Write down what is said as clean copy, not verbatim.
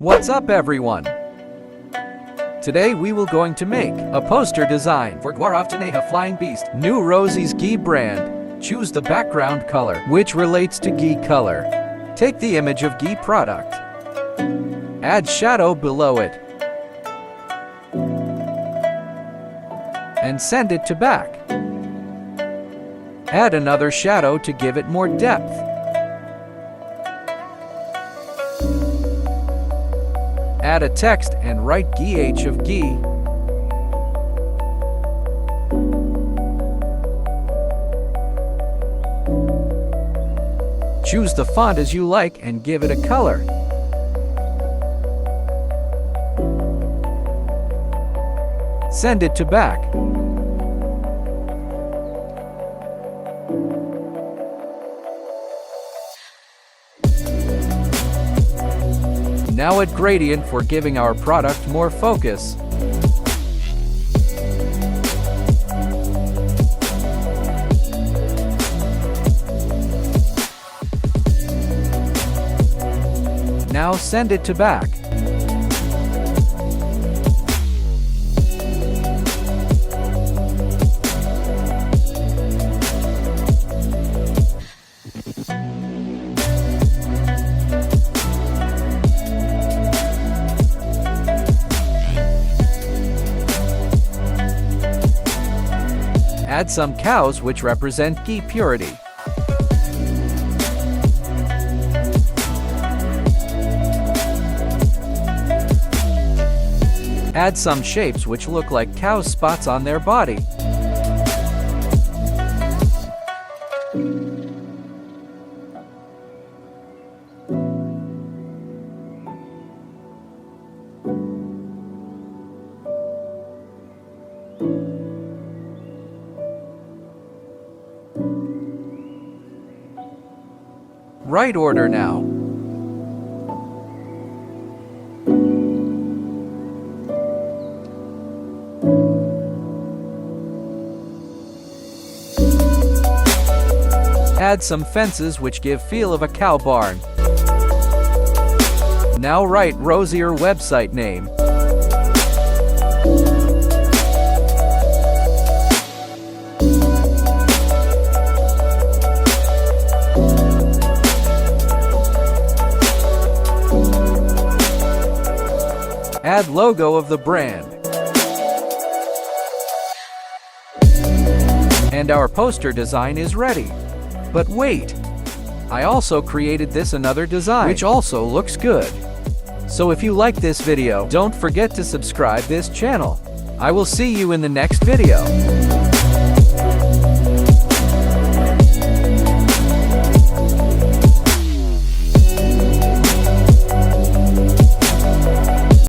What's up, everyone? Today we will going to make a poster design for Gwaravtaneha Flying Beast, new Rosie's Ghee brand. Choose the background color, which relates to Ghee color. Take the image of Ghee product. Add shadow below it. And send it to back. Add another shadow to give it more depth. Add a text and write GH of Ghee. Choose the font as you like and give it a color. Send it to back. Now add gradient for giving our product more focus. Now send it to back. Add some cows which represent Ghee purity. Add some shapes which look like cow spots on their body. Right order now. Add some fences which give feel of a cow barn. Now write Rosie or website name. Add logo of the brand. And our poster design is ready. But wait! I also created this another design, which also looks good. So if you like this video, don't forget to subscribe this channel. I will see you in the next video.